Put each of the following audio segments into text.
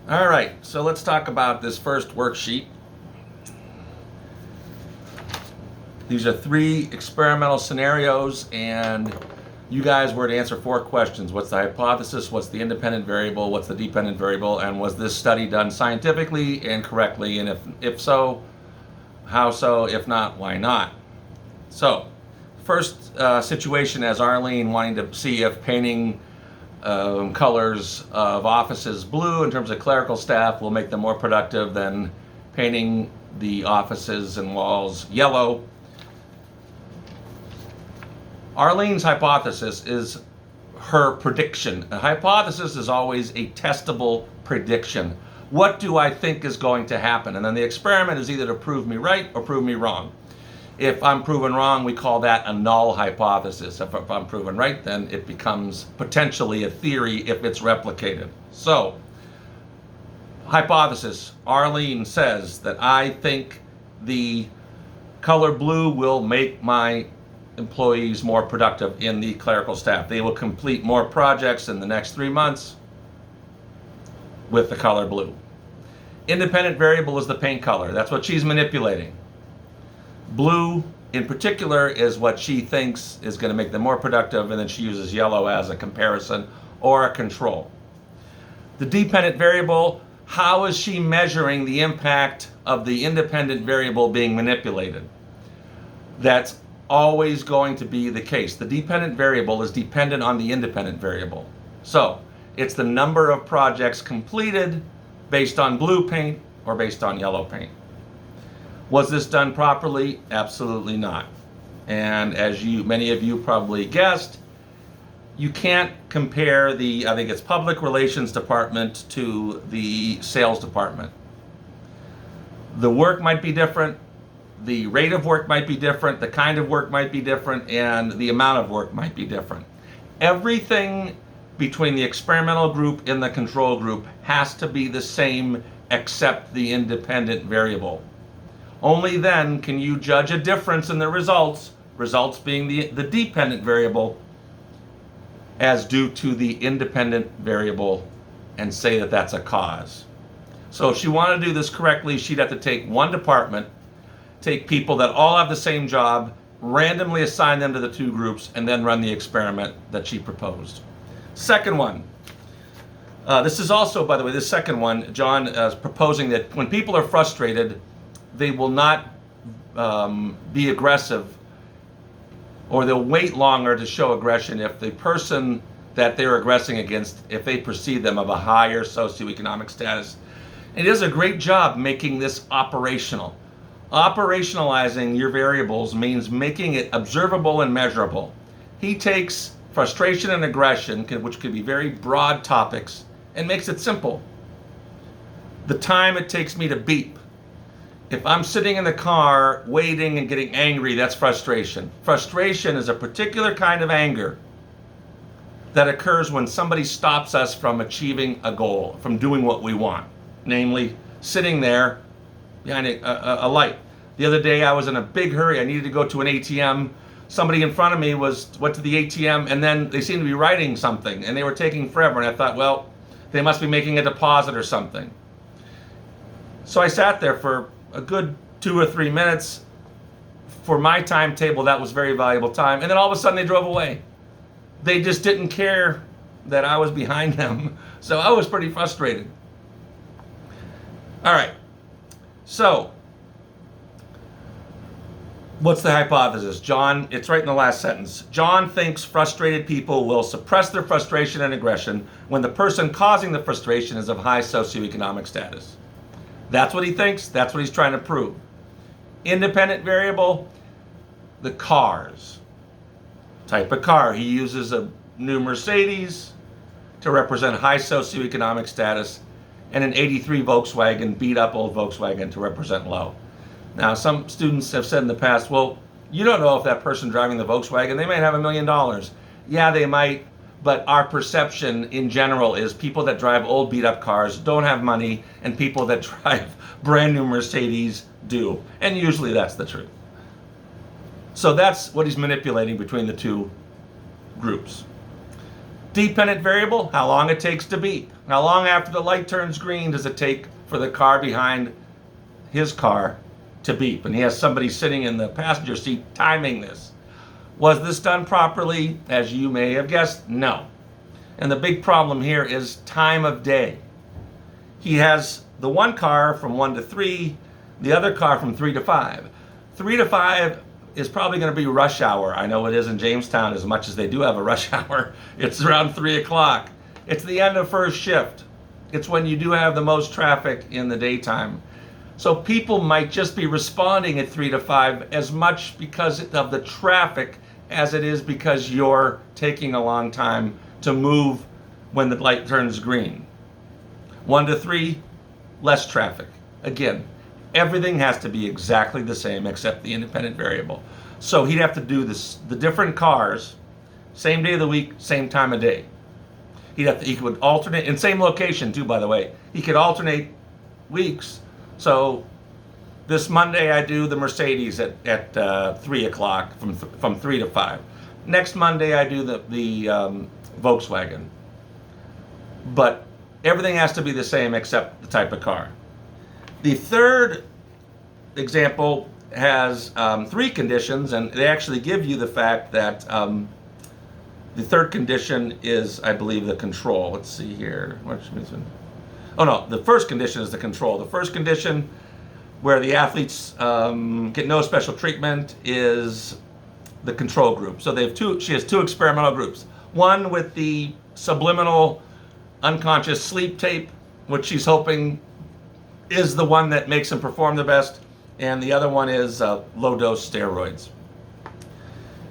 All right, so let's talk about this first worksheet. These are 3 experimental scenarios, and you guys were to answer 4 questions. What's the hypothesis? What's the independent variable? What's the dependent variable? And was this study done scientifically and correctly? And if so, how so? If not, why not? So, first situation as Arlene wanting to see if painting colors of offices blue in terms of clerical staff will make them more productive than painting the offices and walls yellow. Arlene's hypothesis is her prediction. A hypothesis is always a testable prediction. What do I think is going to happen? And then the experiment is either to prove me right or prove me wrong. If I'm proven wrong, we call that a null hypothesis. If I'm proven right, then it becomes potentially a theory if it's replicated. So, hypothesis, Arlene says that I think the color blue will make my employees more productive in the clerical staff. They will complete more projects in the next 3 months with the color blue. Independent variable is the paint color. That's what she's manipulating. Blue, in particular, is what she thinks is going to make them more productive, and then she uses yellow as a comparison or a control. The dependent variable, how is she measuring the impact of the independent variable being manipulated? That's always going to be the case. The dependent variable is dependent on the independent variable. So, it's the number of projects completed based on blue paint or based on yellow paint. Was this done properly? Absolutely not. And as many of you probably guessed, you can't compare the, I think it's public relations department to the sales department. The work might be different, the rate of work might be different, the kind of work might be different, and the amount of work might be different. Everything between the experimental group and the control group has to be the same except the independent variable. Only then can you judge a difference in the results being the dependent variable, as due to the independent variable, and say that that's a cause. So if she wanted to do this correctly, she'd have to take one department, take people that all have the same job, randomly assign them to the 2 groups, and then run the experiment that she proposed. Second one. This is also, by the way, this second one, John is proposing that when people are frustrated, they will not be aggressive, or they'll wait longer to show aggression if the person that they're aggressing against, if they perceive them of a higher socioeconomic status. It does a great job making this operational. Operationalizing your variables means making it observable and measurable. He takes frustration and aggression, which could be very broad topics, and makes it simple. The time it takes me to beep. If I'm sitting in the car waiting and getting angry, that's frustration. Frustration is a particular kind of anger that occurs when somebody stops us from achieving a goal, from doing what we want, namely sitting there behind a light. The other day I was in a big hurry. I needed to go to an ATM. Somebody in front of me went to the ATM, and then they seemed to be writing something, and they were taking forever, and I thought, well, they must be making a deposit or something. So I sat there for a good 2 or 3 minutes. For my timetable, that was very valuable time. And then all of a sudden they drove away. They just didn't care that I was behind them. So I was pretty frustrated. All right. So, what's the hypothesis? John, it's right in the last sentence. John thinks frustrated people will suppress their frustration and aggression when the person causing the frustration is of high socioeconomic status. That's what he thinks. That's what he's trying to prove. Independent variable, the cars. Type of car. He uses a new Mercedes to represent high socioeconomic status, and an 83 Volkswagen, beat up old Volkswagen, to represent low. Now, some students have said in the past, well, you don't know if that person driving the Volkswagen, they might have $1 million. Yeah, they might. But our perception in general is people that drive old beat up cars don't have money, and people that drive brand new Mercedes do. And usually that's the truth. So that's what he's manipulating between the 2 groups. Dependent variable, how long it takes to beep. How long after the light turns green does it take for the car behind his car to beep? And he has somebody sitting in the passenger seat timing this. Was this done properly? As you may have guessed, no. And the big problem here is time of day. He has the one car from 1 to 3, the other car from 3 to 5. 3 to 5 is probably going to be rush hour. I know it is in Jamestown, as much as they do have a rush hour. It's around 3 o'clock. It's the end of first shift. It's when you do have the most traffic in the daytime. So people might just be responding at 3 to 5 as much because of the traffic as it is because you're taking a long time to move when the light turns green. 1 to 3, less traffic. Again, everything has to be exactly the same except the independent variable. So he'd have to do this, the different cars, same day of the week, same time of day. He could alternate, in same location too, by the way. He could alternate weeks. So this Monday I do the Mercedes at 3 o'clock from 3 to 5. Next Monday I do the Volkswagen. But everything has to be the same except the type of car. The third example has 3 conditions, and they actually give you the fact that the third condition is, I believe, the control. Let's see here. Oh no, the first condition is the control. The first condition, where the athletes get no special treatment, is the control group. So they have she has 2 experimental groups. One with the subliminal unconscious sleep tape, which she's hoping is the one that makes him perform the best, and the other one is low-dose steroids.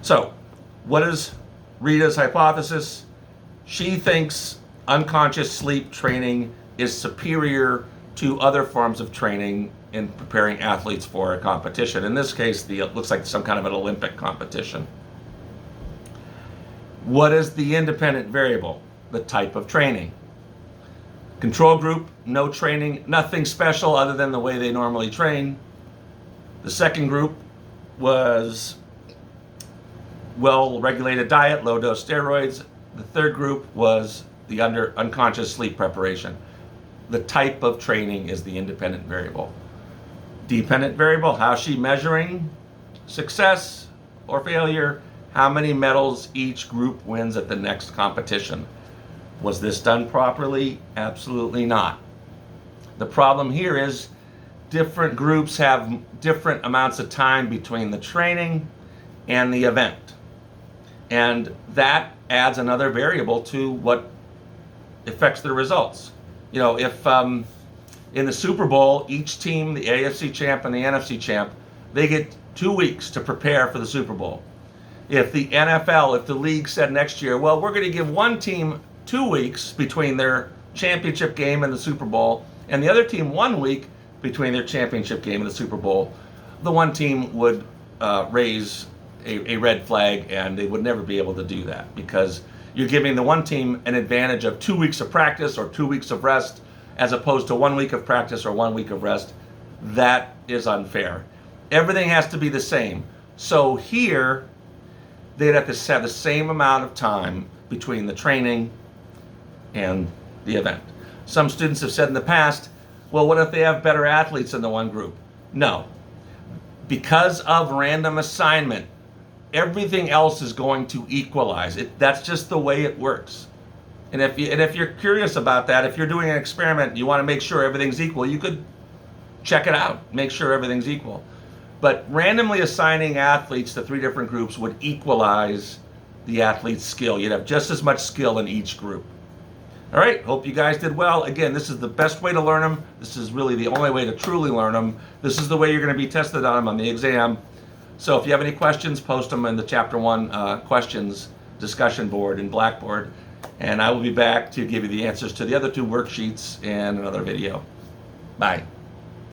So, what is Rita's hypothesis? She thinks unconscious sleep training is superior to other forms of training in preparing athletes for a competition. In this case, it looks like some kind of an Olympic competition. What is the independent variable? The type of training. Control group, no training, nothing special other than the way they normally train. The second group was well-regulated diet, low-dose steroids. The third group was the unconscious sleep preparation. The type of training is the independent variable. Dependent variable, how's she measuring success or failure? How many medals each group wins at the next competition? Was this done properly? Absolutely not. The problem here is different groups have different amounts of time between the training and the event. And that adds another variable to what affects the results. You know, if in the Super Bowl, each team, the AFC champ and the NFC champ, they get 2 weeks to prepare for the Super Bowl. If the NFL, if the league said next year, well, we're going to give one team 2 weeks between their championship game and the Super Bowl, and the other team 1 week between their championship game and the Super Bowl, the one team would raise a red flag, and they would never be able to do that because you're giving the one team an advantage of 2 weeks of practice or 2 weeks of rest as opposed to 1 week of practice or 1 week of rest. That is unfair. Everything has to be the same. So here, they'd have to have the same amount of time between the training and the event. Some students have said in the past, well, what if they have better athletes in the one group? No. Because of random assignment, everything else is going to equalize. That's just the way it works. And if you're curious about that, if you're doing an experiment, you want to make sure everything's equal, you could check it out, make sure everything's equal. But randomly assigning athletes to 3 different groups would equalize the athlete's skill. You'd have just as much skill in each group. All right, hope you guys did well. Again, this is the best way to learn them. This is really the only way to truly learn them. This is the way you're going to be tested on them on the exam. So if you have any questions, post them in the Chapter 1 questions discussion board in Blackboard. And I will be back to give you the answers to the other 2 worksheets in another video. Bye.